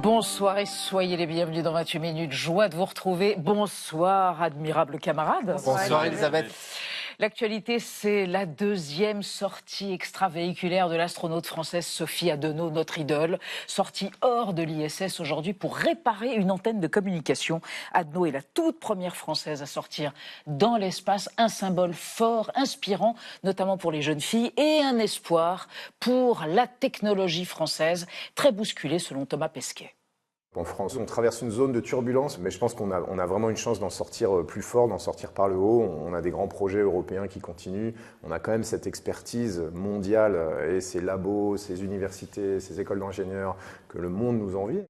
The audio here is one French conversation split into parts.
Bonsoir et soyez les bienvenus dans 28 minutes. Joie de vous retrouver. Bonsoir, admirable camarade. Bonsoir Elisabeth. L'actualité, c'est la deuxième sortie extravéhiculaire de l'astronaute française Sophie Adenau, notre idole. Sortie hors de l'ISS aujourd'hui pour réparer une antenne de communication. Adenau est la toute première française à sortir dans l'espace. Un symbole fort, inspirant, notamment pour les jeunes filles, et un espoir pour la technologie française, très bousculée selon Thomas Pesquet. En France, on traverse une zone de turbulence, mais je pense qu'on a vraiment une chance d'en sortir plus fort, d'en sortir par le haut. On a des grands projets européens qui continuent. On a quand même cette expertise mondiale et ces labos, ces universités, ces écoles d'ingénieurs que le monde nous envie.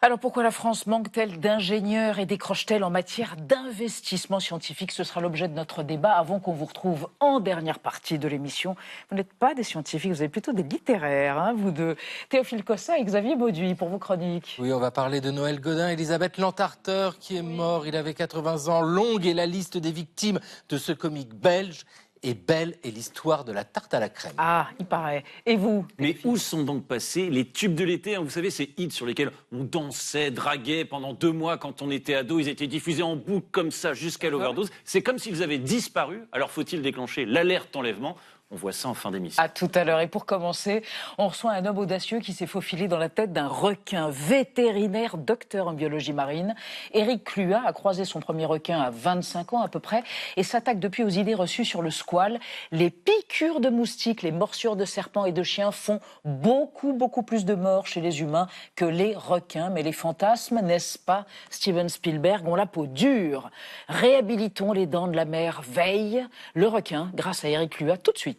Alors pourquoi la France manque-t-elle d'ingénieurs et décroche-t-elle en matière d'investissement scientifique? Ce sera l'objet de notre débat avant qu'on vous retrouve en dernière partie de l'émission. Vous n'êtes pas des scientifiques, vous êtes plutôt des littéraires, hein, vous deux. Théophile Cossin et Xavier Bauduit pour vos chroniques. Oui, on va parler de Noël Godin, Elisabeth Lantarteur qui est mort, il avait 80 ans. Longue est la liste des victimes de ce comique belge. Et belle est l'histoire de la tarte à la crème. Ah, il paraît. Et vous? Mais où sont donc passés les tubes de l'été, hein? Vous savez, ces hits sur lesquels on dansait, draguait pendant 2 mois quand on était ado. Ils étaient diffusés en boucle comme ça jusqu'à l'overdose. C'est comme s'ils avaient disparu. Alors faut-il déclencher l'alerte enlèvement? On voit ça en fin d'émission. À tout à l'heure. Et pour commencer, on reçoit un homme audacieux qui s'est faufilé dans la tête d'un requin, vétérinaire, docteur en biologie marine. Éric Cluat a croisé son premier requin à 25 ans à peu près et s'attaque depuis aux idées reçues sur le squale. Les piqûres de moustiques, les morsures de serpents et de chiens font beaucoup plus de morts chez les humains que les requins. Mais les fantasmes, n'est-ce pas, Steven Spielberg, ont la peau dure. Réhabilitons les dents de la mer. Veille le requin, grâce à Éric Cluat, tout de suite.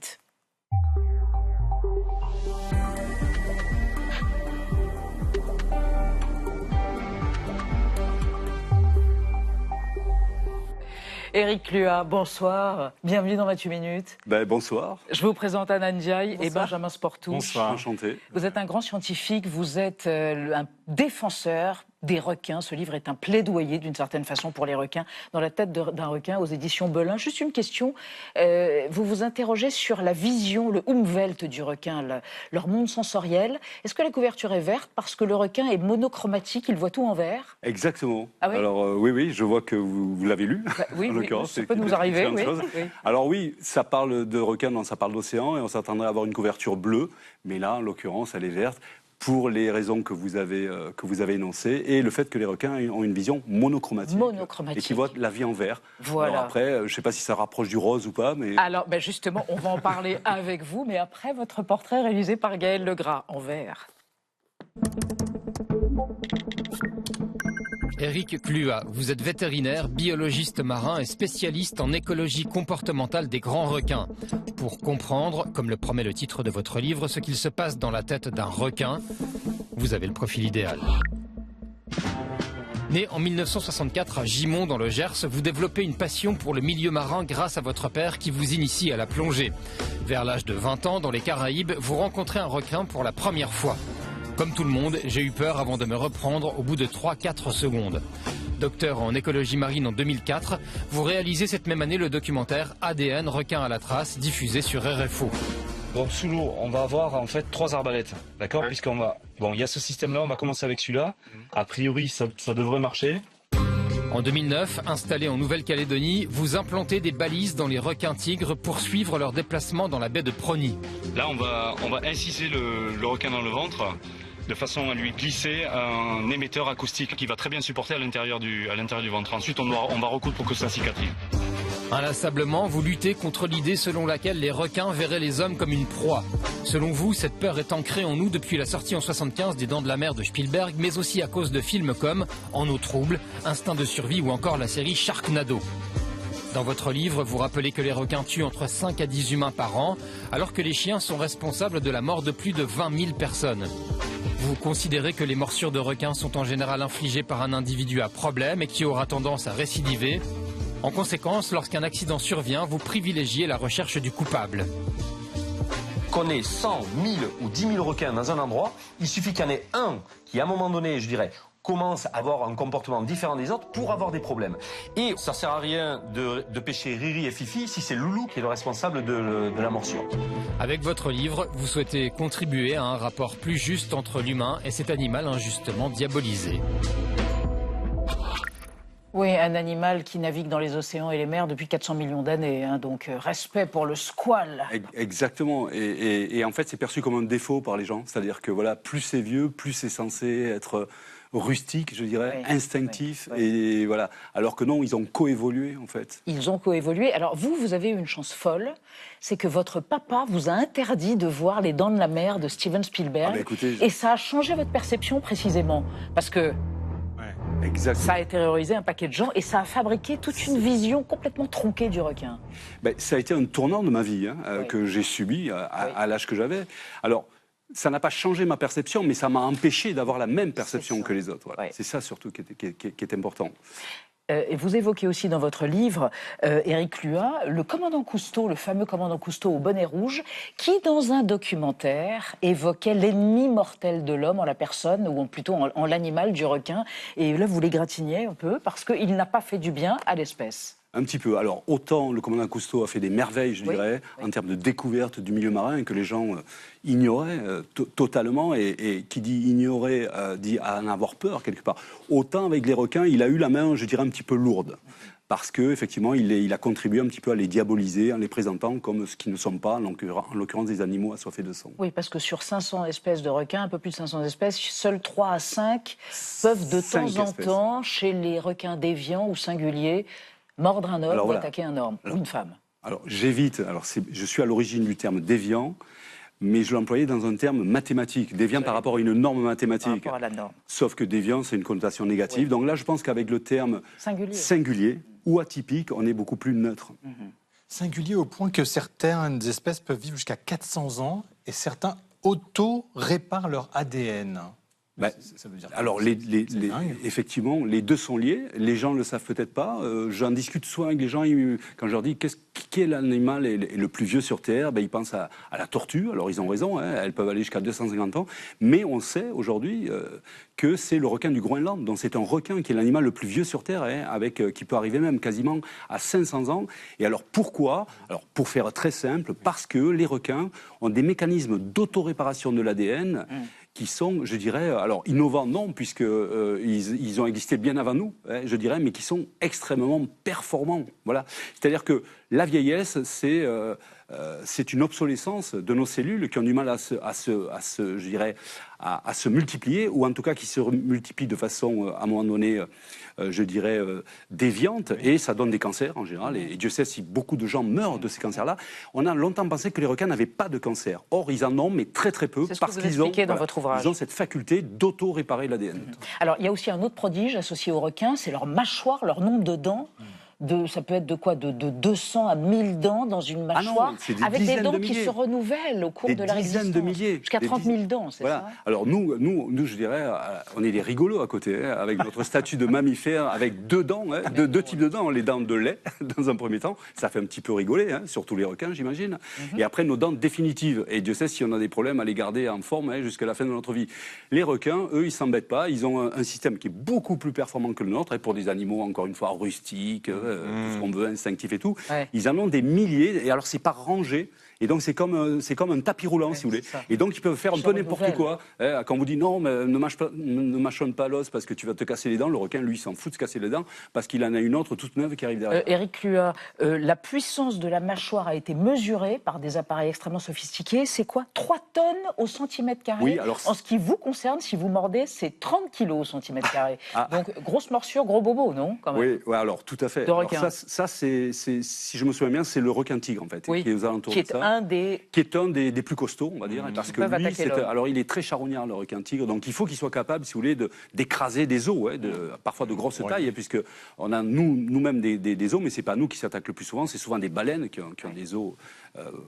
Éric Cluat, bonsoir. Bienvenue dans 28 minutes. Bonsoir. Je vous présente Anna Ndiaye et Benjamin Sportouche. Bonsoir. Enchanté. Vous êtes un grand scientifique, vous êtes un défenseur des requins. Ce livre est un plaidoyer d'une certaine façon pour les requins, dans la tête d'un requin aux éditions Belin. Juste une question, vous vous interrogez sur la vision, le Umwelt du requin, leur monde sensoriel. Est-ce que la couverture est verte parce que le requin est monochromatique, il voit tout en vert? Exactement. Ah oui. Alors oui, je vois que vous l'avez lu, oui, en l'occurrence. Ça peut nous arriver, oui. Alors oui, ça parle de requin, ça parle d'océan, et on s'attendrait à avoir une couverture bleue, mais là, en l'occurrence, elle est verte, pour les raisons que vous avez énoncées, et le fait que les requins ont une vision monochromatique. Et qui voient la vie en vert. Voilà. Alors après, je ne sais pas si ça rapproche du rose ou pas, mais... Alors, justement, on va en parler avec vous, mais après votre portrait réalisé par Gaël Legras, en vert. Éric Cluat, vous êtes vétérinaire, biologiste marin et spécialiste en écologie comportementale des grands requins. Pour comprendre, comme le promet le titre de votre livre, ce qu'il se passe dans la tête d'un requin, vous avez le profil idéal. Né en 1964 à Gimont dans le Gers, vous développez une passion pour le milieu marin grâce à votre père qui vous initie à la plongée. Vers l'âge de 20 ans, dans les Caraïbes, vous rencontrez un requin pour la première fois. Comme tout le monde, j'ai eu peur avant de me reprendre au bout de 3-4 secondes. Docteur en écologie marine en 2004, vous réalisez cette même année le documentaire ADN, requin à la trace, diffusé sur RFO. Donc sous l'eau, on va avoir en fait 3 arbalètes, d'accord, ouais. Puisqu'on va... Bon, il y a ce système-là, on va commencer avec celui-là. A priori, ça devrait marcher. En 2009, installé en Nouvelle-Calédonie, vous implantez des balises dans les requins-tigres pour suivre leur déplacement dans la baie de Prony. Là, on va inciser le requin dans le ventre, de façon à lui glisser un émetteur acoustique qui va très bien supporter à l'intérieur du ventre. Ensuite, on va recoudre pour que ça cicatrise. Inlassablement, vous luttez contre l'idée selon laquelle les requins verraient les hommes comme une proie. Selon vous, cette peur est ancrée en nous depuis la sortie en 1975 des Dents de la Mer de Spielberg, mais aussi à cause de films comme En eau trouble, Instinct de survie ou encore la série Sharknado. Dans votre livre, vous rappelez que les requins tuent entre 5 à 10 humains par an, alors que les chiens sont responsables de la mort de plus de 20 000 personnes. Vous considérez que les morsures de requins sont en général infligées par un individu à problème et qui aura tendance à récidiver. En conséquence, lorsqu'un accident survient, vous privilégiez la recherche du coupable. Qu'on ait 100, 1000 ou 10 000 requins dans un endroit, il suffit qu'il y en ait un qui, à un moment donné, je dirais, commencent à avoir un comportement différent des autres pour avoir des problèmes. Et ça sert à rien de pêcher Riri et Fifi si c'est Loulou qui est le responsable de la morsure. Avec votre livre, vous souhaitez contribuer à un rapport plus juste entre l'humain et cet animal injustement diabolisé. Oui, un animal qui navigue dans les océans et les mers depuis 400 millions d'années. Hein, donc, respect pour le squale. Exactement. Et en fait, c'est perçu comme un défaut par les gens. C'est-à-dire que voilà, plus c'est vieux, plus c'est censé être rustique, je dirais, instinctif. Et voilà. Alors que non, ils ont coévolué, en fait. Ils ont coévolué. Alors, vous avez eu une chance folle. C'est que votre papa vous a interdit de voir Les Dents de la Mer de Steven Spielberg. Écoutez, et ça a changé votre perception, précisément. Parce que ça a terrorisé un paquet de gens et ça a fabriqué toute une vision complètement tronquée du requin. Ça a été un tournant de ma vie que j'ai subi à l'âge que j'avais. Alors, ça n'a pas changé ma perception, mais ça m'a empêché d'avoir la même perception que les autres. Voilà. C'est ça surtout qui est important. Et vous évoquez aussi dans votre livre, Éric Luat, le commandant Cousteau, le fameux commandant Cousteau au bonnet rouge, qui, dans un documentaire, évoquait l'ennemi mortel de l'homme en la personne, ou plutôt en l'animal du requin. Et là, vous l'égratignez un peu, parce qu'il n'a pas fait du bien à l'espèce. Un petit peu. Alors, autant le commandant Cousteau a fait des merveilles, je dirais, en termes de découverte du milieu marin, que les gens ignoraient totalement, et qui dit ignorer, dit à en avoir peur, quelque part. Autant avec les requins, il a eu la main, je dirais, un petit peu lourde. Parce qu'effectivement, il a contribué un petit peu à les diaboliser en les présentant comme ce qu'ils ne sont pas, en l'occurrence des animaux assoiffés de sang. Oui, parce que sur 500 espèces de requins, un peu plus de 500 espèces, seuls 3 à 5 peuvent de temps en temps, chez les requins déviants ou singuliers, mordre un homme ou attaquer un homme ou une femme. Alors j'évite, je suis à l'origine du terme déviant, mais je l'employais dans un terme mathématique, déviant par rapport à une norme mathématique. Par rapport à la norme. Sauf que déviant, c'est une connotation négative. Donc là, je pense qu'avec le terme singulier ou atypique, on est beaucoup plus neutre. Singulier au point que certaines espèces peuvent vivre jusqu'à 400 ans et certains auto-réparent leur ADN. Ça veut dire alors, effectivement, les deux sont liés. Les gens ne le savent peut-être pas. J'en discute souvent avec les gens. Quand je leur dis qui est l'animal le plus vieux sur Terre, ils pensent à la tortue. Alors, ils ont raison. Elles peuvent aller jusqu'à 250 ans. Mais on sait aujourd'hui que c'est le requin du Groenland. Donc, c'est un requin qui est l'animal le plus vieux sur Terre, qui peut arriver même quasiment à 500 ans. Et alors, pourquoi ? Alors, pour faire très simple, parce que les requins ont des mécanismes d'autoréparation de l'ADN qui sont, je dirais, alors innovants non, puisque ils ont existé bien avant nous, je dirais, mais qui sont extrêmement performants. Voilà. C'est-à-dire que la vieillesse, c'est une obsolescence de nos cellules qui ont du mal à se multiplier, ou en tout cas qui se multiplient de façon, à un moment donné, je dirais, déviante, et ça donne des cancers en général, et Dieu sait si beaucoup de gens meurent de ces cancers-là. On a longtemps pensé que les requins n'avaient pas de cancer. Or, ils en ont, mais très très peu, parce qu'ils ont cette faculté d'auto-réparer l'ADN. Alors, il y a aussi un autre prodige associé aux requins, c'est leur mâchoire, leur nombre de dents. Ça peut être de quoi, de 200 à 1000 dents dans une mâchoire, avec des dents qui se renouvellent au cours de leur existence. Des dizaines de milliers. Jusqu'à 30 000 dents, c'est ça ? Alors nous, je dirais, on est des rigolos à côté, avec notre statut de mammifère, avec deux dents, deux types de dents, les dents de lait, dans un premier temps, ça fait un petit peu rigoler, surtout les requins, j'imagine, et après nos dents définitives, et Dieu sait si on a des problèmes à les garder en forme jusqu'à la fin de notre vie. Les requins, eux, ils s'embêtent pas, ils ont un système qui est beaucoup plus performant que le nôtre, et pour des animaux, encore une fois, rustiques, tout ce qu'on veut, instinctif et tout. Ils en ont des milliers, et alors c'est par rangée, et donc c'est comme un tapis roulant, si vous voulez. Et donc ils peuvent faire un peu n'importe quoi. Quand on vous dit non, mais ne mâchonne pas l'os parce que tu vas te casser les dents, le requin, lui, s'en fout de se casser les dents parce qu'il en a une autre toute neuve qui arrive derrière. Éric Luat, la puissance de la mâchoire a été mesurée par des appareils extrêmement sophistiqués. C'est quoi, 3 tonnes au centimètre carré? Oui, alors... En ce qui vous concerne, si vous mordez, c'est 30 kilos au centimètre carré. Donc grosse morsure, gros bobo, non quand même. Oui, alors tout à fait. Alors, ça c'est, si je me souviens bien, c'est le requin tigre en fait, qui est aux alentours de ça. Qui est un des plus costauds, on va dire, parce que lui, alors il est très charognard, le requin tigre, donc il faut qu'il soit capable, si vous voulez, d'écraser des os, parfois de grosse taille, puisque on a nous-mêmes des os, mais c'est pas nous qui s'attaquent le plus souvent, c'est souvent des baleines qui ont des os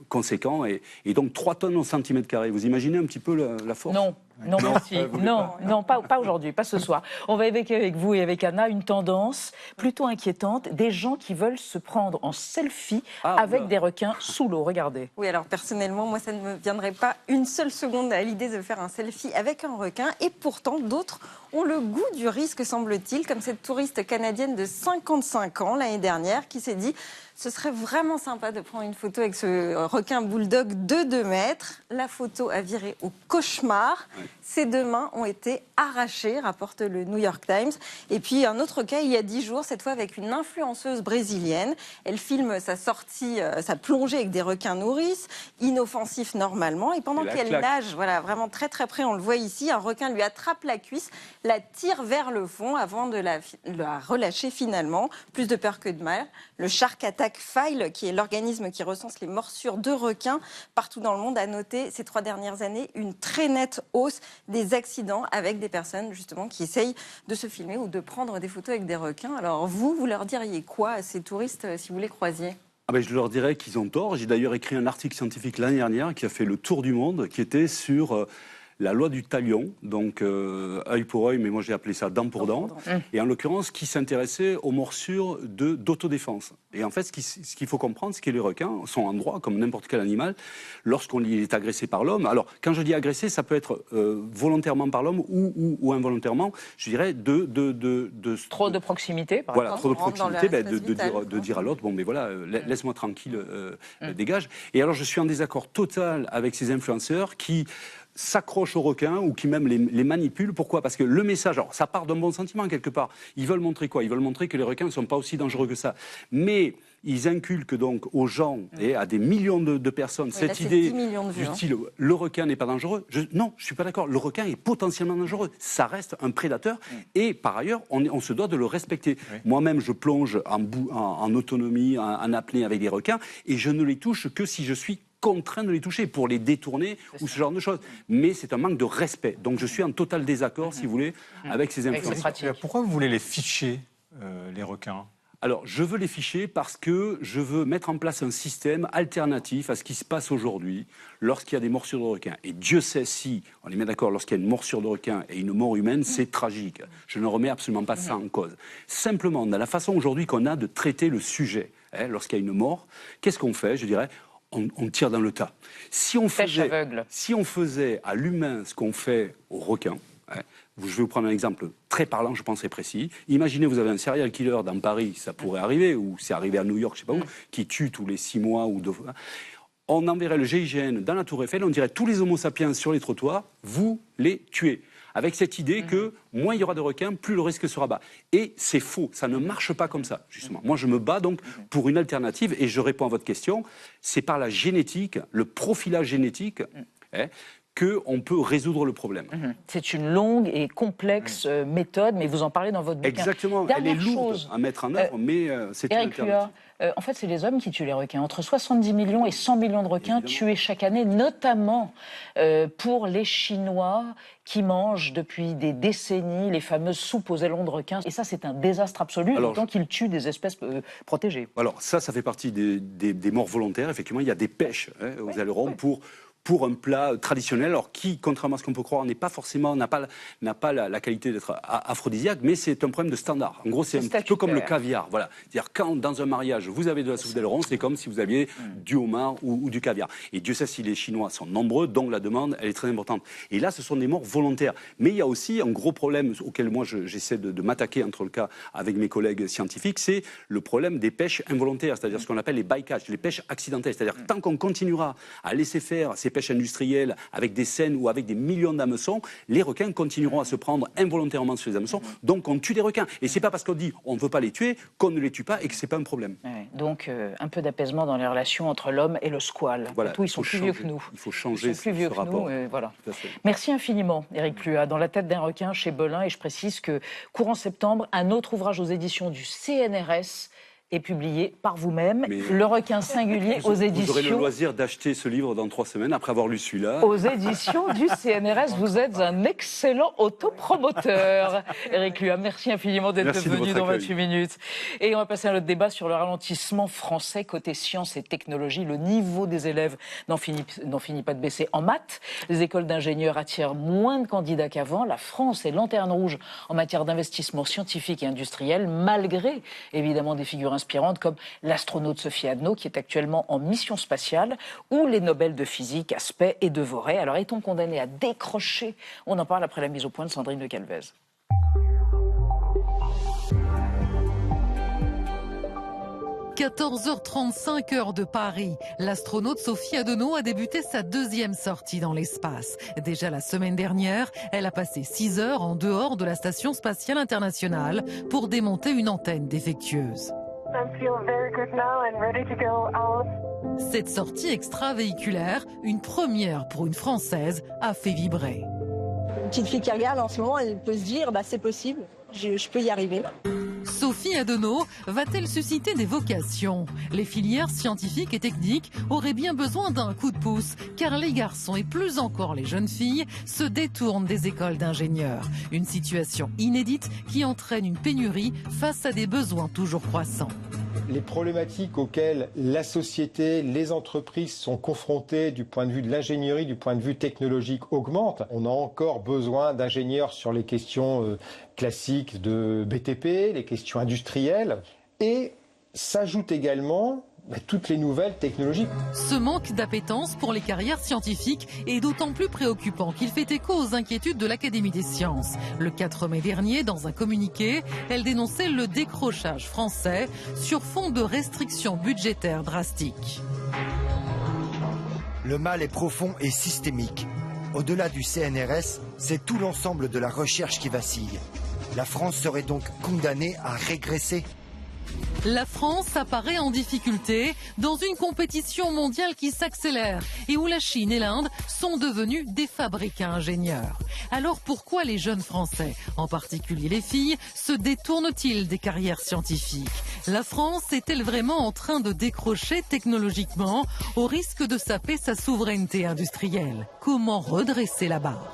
conséquent, et donc 3 tonnes au centimètre carré. Vous imaginez un petit peu la force? Non, merci. Non, pas aujourd'hui, pas ce soir. On va évoquer avec vous et avec Anna une tendance plutôt inquiétante, des gens qui veulent se prendre en selfie avec des requins sous l'eau. Regardez. Oui, alors personnellement, moi, ça ne me viendrait pas une seule seconde à l'idée de faire un selfie avec un requin. Et pourtant, d'autres ont le goût du risque, semble-t-il, comme cette touriste canadienne de 55 ans l'année dernière qui s'est dit « Ce serait vraiment sympa de prendre une photo avec ce requin bulldog de 2 mètres. » La photo a viré au cauchemar. Ses 2 mains ont été arrachées, rapporte le New York Times. Et puis un autre cas, il y a 10 jours, cette fois avec une influenceuse brésilienne. Elle filme sa sortie, sa plongée avec des requins nourrices, inoffensifs normalement. Et pendant qu'elle nage, voilà, vraiment très très près, on le voit ici, un requin lui attrape la cuisse, la tire vers le fond avant de la relâcher finalement. Plus de peur que de mal. Le Shark Attack File, qui est l'organisme qui recense les morsures de requins partout dans le monde, a noté ces 3 dernières années une très nette hausse des accidents avec des personnes justement qui essayent de se filmer ou de prendre des photos avec des requins. Alors vous leur diriez quoi à ces touristes si vous les croisiez ? Je leur dirais qu'ils ont tort. J'ai d'ailleurs écrit un article scientifique l'année dernière qui a fait le tour du monde, qui était sur la loi du talion, donc œil pour œil, mais moi j'ai appelé ça dent pour dent, et en l'occurrence qui s'intéressait aux morsures d'autodéfense. Et en fait, ce qu'il faut comprendre, c'est que les requins sont en droit, comme n'importe quel animal, lorsqu'on est agressé par l'homme. Alors, quand je dis agressé, ça peut être volontairement par l'homme ou involontairement, je dirais trop de proximité, par exemple. Trop de proximité, de dire à l'autre, bon, mais voilà, laisse-moi tranquille, dégage. Et alors, je suis en désaccord total avec ces influenceurs qui s'accrochent aux requins ou qui même les manipulent. Pourquoi ? Parce que le message, alors ça part d'un bon sentiment quelque part. Ils veulent montrer quoi ? Ils veulent montrer que les requins ne sont pas aussi dangereux que ça. Mais ils inculquent donc aux gens et à des millions de personnes cette idée du style le requin n'est pas dangereux. Non, je ne suis pas d'accord. Le requin est potentiellement dangereux. Ça reste un prédateur et par ailleurs, on se doit de le respecter. Moi-même, je plonge en autonomie, en apnée avec des requins et je ne les touche que si je suis contraint de les toucher pour les détourner ou ce genre de choses. Mais c'est un manque de respect. Donc je suis en total désaccord, si vous voulez, avec ces influences. Pourquoi vous voulez les ficher, les requins ? Alors, je veux les ficher parce que je veux mettre en place un système alternatif à ce qui se passe aujourd'hui lorsqu'il y a des morsures de requins. Et Dieu sait si, on est bien d'accord, lorsqu'il y a une morsure de requin et une mort humaine, c'est tragique. Je ne remets absolument pas ça en cause. Simplement, dans la façon aujourd'hui qu'on a de traiter le sujet, lorsqu'il y a une mort, qu'est-ce qu'on fait ? Je dirais, on tire dans le tas. Si on faisait à l'humain ce qu'on fait aux requins, je vais vous prendre un exemple très parlant, je pense, et précis. Imaginez, vous avez un serial killer dans Paris, ça pourrait arriver, ou c'est arrivé à New York, je ne sais pas où, qui tue tous les 6 mois ou 2 fois. On enverrait le GIGN dans la Tour Eiffel, on dirait tous les homo sapiens sur les trottoirs, vous les tuez. Avec cette idée que moins il y aura de requins, plus le risque sera bas. Et c'est faux, ça ne marche pas comme ça, justement. Moi, je me bats donc pour une alternative, et je réponds à votre question, c'est par la génétique, le profilage génétique, qu'on peut résoudre le problème. C'est une longue et complexe méthode, mais vous en parlez dans votre bouquin. Exactement, elle est lourde à mettre en œuvre, mais c'est une alternative. En fait, c'est les hommes qui tuent les requins. Entre 70 millions et 100 millions de requins tués chaque année, notamment pour les Chinois qui mangent depuis des décennies les fameuses soupes aux ailerons de requins. Et ça, c'est un désastre absolu, d'autant qu'ils tuent des espèces protégées. Alors ça fait partie des morts volontaires. Effectivement, il y a des pêches aux ailerons pour un plat traditionnel, alors qui, contrairement à ce qu'on peut croire, n'a pas la qualité d'être aphrodisiaque, mais c'est un problème de standard. En gros, c'est un petit peu comme le caviar. Voilà. C'est-à-dire, quand dans un mariage, vous avez de la soupe d'aileron, c'est comme si vous aviez du homard ou du caviar. Et Dieu sait si les Chinois sont nombreux, donc la demande, elle est très importante. Et là, ce sont des morts volontaires. Mais il y a aussi un gros problème auquel moi, j'essaie de m'attaquer, entre le cas avec mes collègues scientifiques, c'est le problème des pêches involontaires, c'est-à-dire ce qu'on appelle les bycatch, les pêches accidentelles. C'est-à-dire, tant qu'on continuera à laisser faire ces pêches industrielles avec des scènes ou avec des millions d'hameçons, les requins continueront à se prendre involontairement sur les hameçons, donc on tue les requins. Et c'est pas parce qu'on dit on ne veut pas les tuer qu'on ne les tue pas et que c'est pas un problème. Donc un peu d'apaisement dans les relations entre l'homme et le squale. Voilà, Tout, ils sont plus vieux que nous. Il faut changer ce rapport. Voilà. Merci infiniment, Éric Pluhat. Dans la tête d'un requin chez Belin, et je précise que courant septembre, un autre ouvrage aux éditions du CNRS est publié par vous-même. Mais- Le requin singulier aux Vous aurez le éditions. loisir d'acheter ce livre dans 3 semaines après avoir lu celui-là. Aux éditions du CNRS, vous êtes un excellent autopromoteur. Éric Luat, merci infiniment d'être Merci de venu votre dans accueil. 28 minutes. Et on va passer à notre débat sur le ralentissement français côté sciences et technologies. Le niveau des élèves n'en finit pas de baisser en maths. Les écoles d'ingénieurs attirent moins de candidats qu'avant. La France est lanterne rouge en matière d'investissement scientifique et industriel, malgré évidemment des figures inspirantes comme l'astronaute Sophie Adno, qui est actuellement en mission spatiale, ou les Nobel de physique Aspect et Devoret. Alors est-on condamné à décrocher? On en parle après la mise au point de Sandrine Le Calvez. – 14h35 heure de Paris. L'astronaute Sophie Adno a débuté sa 2e sortie dans l'espace. Déjà la semaine dernière, elle a passé 6 heures en dehors de la Station spatiale internationale pour démonter une antenne défectueuse. Cette sortie extravéhiculaire, une première pour une Française, a fait vibrer. Une petite fille qui regarde en ce moment, elle peut se dire c'est possible, je peux y arriver. Sophie Adno va-t-elle susciter des vocations? Les filières scientifiques et techniques auraient bien besoin d'un coup de pouce, car les garçons et plus encore les jeunes filles se détournent des écoles d'ingénieurs. Une situation inédite qui entraîne une pénurie face à des besoins toujours croissants. Les problématiques auxquelles la société, les entreprises sont confrontées du point de vue de l'ingénierie, du point de vue technologique augmentent. On a encore besoin d'ingénieurs sur les questions classiques de BTP, les questions industrielles, et s'ajoutent également toutes les nouvelles technologies. Ce manque d'appétence pour les carrières scientifiques est d'autant plus préoccupant qu'il fait écho aux inquiétudes de l'Académie des sciences. Le 4 mai dernier, dans un communiqué, elle dénonçait le décrochage français sur fond de restrictions budgétaires drastiques. Le mal est profond et systémique. Au-delà du CNRS, c'est tout l'ensemble de la recherche qui vacille. La France serait donc condamnée à régresser. La France apparaît en difficulté dans une compétition mondiale qui s'accélère et où la Chine et l'Inde sont devenus des fabricants ingénieurs. Alors pourquoi les jeunes Français, en particulier les filles, se détournent-ils des carrières scientifiques? La France est-elle vraiment en train de décrocher technologiquement au risque de saper sa souveraineté industrielle? Comment redresser la barre?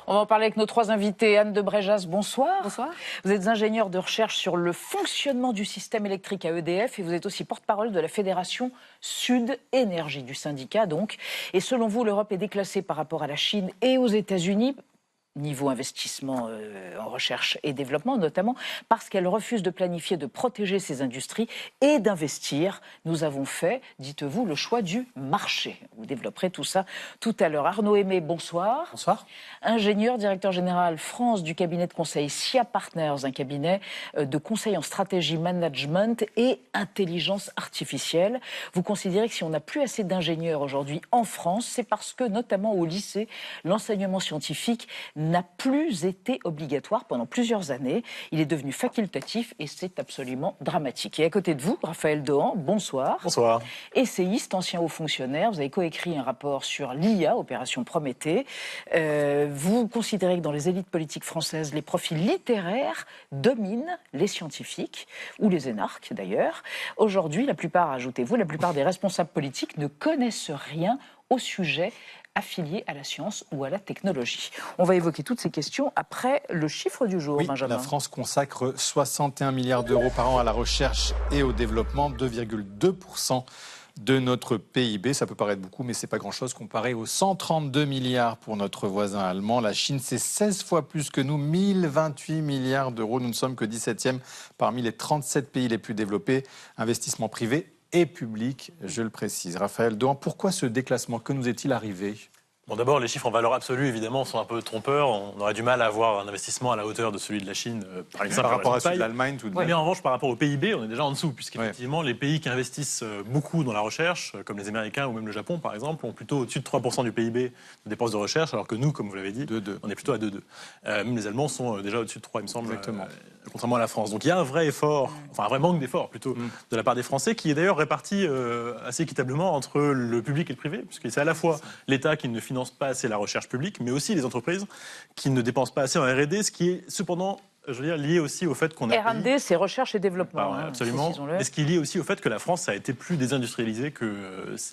On va en parler avec nos 3 invités. Anne de Bréjas, bonsoir. Bonsoir. Vous êtes ingénieure de recherche sur le fonctionnement du système électrique à EDF et vous êtes aussi porte-parole de la Fédération Sud Énergie, du syndicat donc. Et selon vous, l'Europe est déclassée par rapport à la Chine et aux États-Unis, niveau investissement en recherche et développement notamment, parce qu'elle refuse de planifier, de protéger ses industries et d'investir. Nous avons fait, dites-vous, le choix du marché. Vous développerez tout ça tout à l'heure. Arnaud Aimé, bonsoir. Bonsoir. Ingénieur, directeur général France du cabinet de conseil SIA Partners, un cabinet de conseil en stratégie, management et intelligence artificielle. Vous considérez que si on n'a plus assez d'ingénieurs aujourd'hui en France, c'est parce que, notamment au lycée, l'enseignement scientifique n'a plus été obligatoire pendant plusieurs années. Il est devenu facultatif et c'est absolument dramatique. Et à côté de vous, Raphaël Dohan, bonsoir. Bonsoir. Essayiste, ancien haut fonctionnaire, vous avez coécrit un rapport sur l'IA, Opération Prométhée. Vous considérez que dans les élites politiques françaises, les profils littéraires dominent les scientifiques, ou les énarques d'ailleurs. Aujourd'hui, la plupart, ajoutez-vous, la plupart des responsables politiques ne connaissent rien au sujet affiliés à la science ou à la technologie. On va évoquer toutes ces questions après le chiffre du jour, oui, Benjamin. La France consacre 61 milliards d'euros par an à la recherche et au développement, 2,2% de notre PIB. Ça peut paraître beaucoup, mais c'est pas grand-chose comparé aux 132 milliards pour notre voisin allemand. La Chine, c'est 16 fois plus que nous, 1028 milliards d'euros. Nous ne sommes que 17e parmi les 37 pays les plus développés. Investissement privé et public, je le précise. Raphaël Dohan, pourquoi ce déclassement? Que nous est-il arrivé? Bon, d'abord, les chiffres en valeur absolue, évidemment, sont un peu trompeurs. On aurait du mal à avoir un investissement à la hauteur de celui de la Chine par une simple par rapport à celui taille. de l'Allemagne, tout de même. Mais en revanche, par rapport au PIB, on est déjà en dessous, puisqu'effectivement, les pays qui investissent beaucoup dans la recherche, comme les Américains ou même le Japon, par exemple, ont plutôt au-dessus de 3% du PIB de dépenses de recherche, alors que nous, comme vous l'avez dit, on est plutôt à 2,2. Même les Allemands sont déjà au-dessus de 3, il me semble, contrairement à la France. Donc il y a un vrai effort, enfin un vrai manque d'effort plutôt, de la part des Français, qui est d'ailleurs réparti assez équitablement entre le public et le privé, puisque c'est à la fois l'État qui ne finance pas assez la recherche publique, mais aussi les entreprises qui ne dépensent pas assez en R&D, ce qui est cependant je veux dire, lié aussi au fait qu'on a... R&D, c'est recherche et développement. Absolument. Précisons-le. Mais ce qui est lié aussi au fait que la France a été plus désindustrialisée que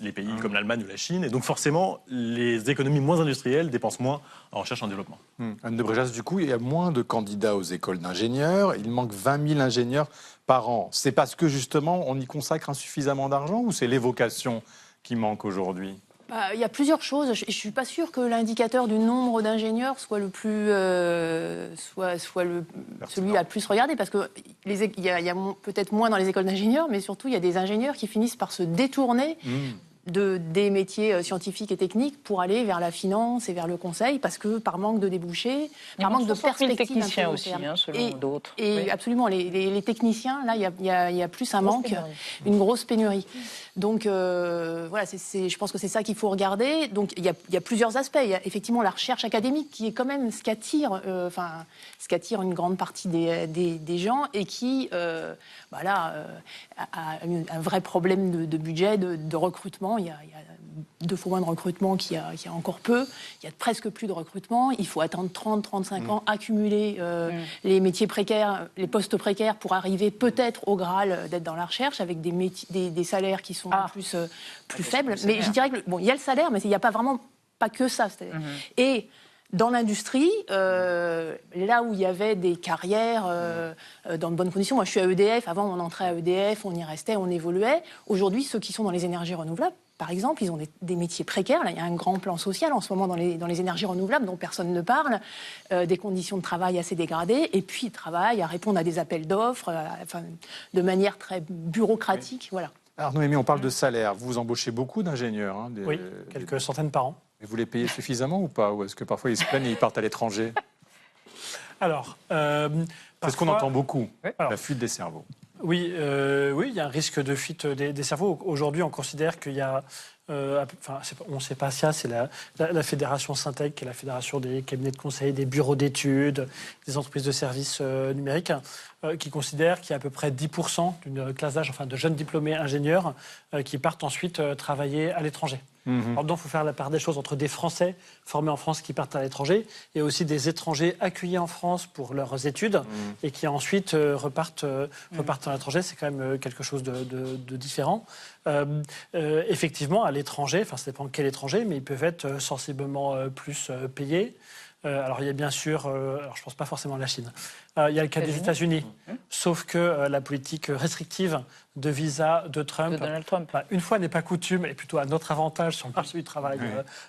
les pays comme l'Allemagne ou la Chine. Et donc forcément, les économies moins industrielles dépensent moins en recherche et en développement. Anne de Bréjas, du coup, il y a moins de candidats aux écoles d'ingénieurs. Il manque 20 000 ingénieurs par an. C'est parce que justement, on y consacre insuffisamment d'argent ou c'est les vocations qui manquent aujourd'hui ? Il y a plusieurs choses. Je ne suis pas sûre que l'indicateur du nombre d'ingénieurs soit le plus, celui la plus regardé, parce que il y a peut-être moins dans les écoles d'ingénieurs, mais surtout il y a des ingénieurs qui finissent par se détourner des métiers scientifiques et techniques pour aller vers la finance et vers le conseil, parce que par manque de débouchés, par manque de perspectives. Les techniciens aussi, selon d'autres. Et oui. Absolument, les techniciens, là, il y a plus un manque, une grosse pénurie. Donc voilà, je pense que c'est ça qu'il faut regarder. Donc il y a plusieurs aspects. Il y a effectivement la recherche académique qui est quand même ce qu'attire une grande partie des gens et qui a un vrai problème de budget, de recrutement. Il y a 2 fois moins de recrutement qu'il y a encore peu. Il y a presque plus de recrutement. Il faut attendre 30-35 ans, accumuler les métiers précaires, les postes précaires pour arriver peut-être au Graal d'être dans la recherche avec des salaires qui sont plus faibles. Mais je dirais que il y a le salaire, mais il n'y a pas que ça. Et dans l'industrie, là où il y avait des carrières dans de bonnes conditions, moi je suis à EDF, avant on entrait à EDF, on y restait, on évoluait. Aujourd'hui, ceux qui sont dans les énergies renouvelables, par exemple, ils ont des métiers précaires. Là, il y a un grand plan social en ce moment dans les énergies renouvelables dont personne ne parle, des conditions de travail assez dégradées, et puis ils travaillent à répondre à des appels d'offres de manière très bureaucratique. Voilà. Alors Noémie, on parle de salaire. Vous embauchez beaucoup d'ingénieurs. Oui, quelques centaines par an. Et vous les payez suffisamment ou pas ? Ou est-ce que parfois ils se plaignent et ils partent à l'étranger ? Alors, c'est ce qu'on entend beaucoup, la fuite des cerveaux. Oui, il y a un risque de fuite des cerveaux. Aujourd'hui, on considère qu'il y a... on ne sait pas si c'est la fédération Syntec, qui est la fédération des cabinets de conseil, des bureaux d'études, des entreprises de services numériques, qui considère qu'il y a à peu près 10% d'une classe d'âge, de jeunes diplômés ingénieurs, qui partent ensuite travailler à l'étranger. Alors donc, il faut faire la part des choses entre des Français formés en France qui partent à l'étranger et aussi des étrangers accueillis en France pour leurs études et qui ensuite repartent à l'étranger. C'est quand même quelque chose de différent. Effectivement, à l'étranger, ça dépend quel étranger, mais ils peuvent être sensiblement plus payés. Alors il y a bien sûr, je ne pense pas forcément à la Chine, il y a le cas des États-Unis, sauf que la politique restrictive de visa de Donald Trump, une fois n'est pas coutume, et plutôt à notre avantage sur le marché du travail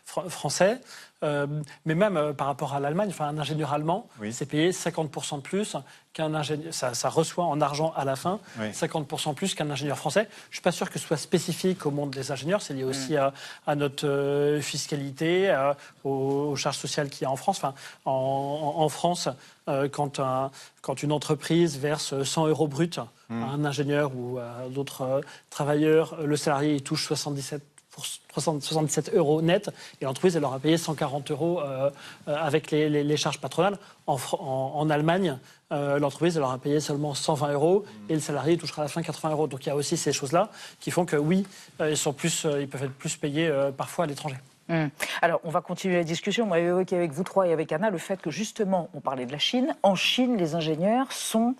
français. Mais même par rapport à l'Allemagne, un ingénieur allemand, c'est payé 50% de plus qu'un ingénieur. Ça reçoit en argent à la fin 50% plus qu'un ingénieur français. Je ne suis pas sûr que ce soit spécifique au monde des ingénieurs. C'est lié aussi à notre fiscalité, aux charges sociales qu'il y a en France. En France, quand une entreprise verse 100 € bruts à un ingénieur ou à d'autres travailleurs, le salarié il touche 77 € net et l'entreprise elle leur a payé 140 € avec les charges patronales. En Allemagne, l'entreprise elle leur a payé seulement 120 € et le salarié il touchera à la fin 80 €. Donc il y a aussi ces choses-là qui font que ils peuvent être plus payés parfois à l'étranger. Alors, on va continuer la discussion. On va évoquer avec vous trois et avec Anna le fait que, justement, on parlait de la Chine. En Chine, les ingénieurs sont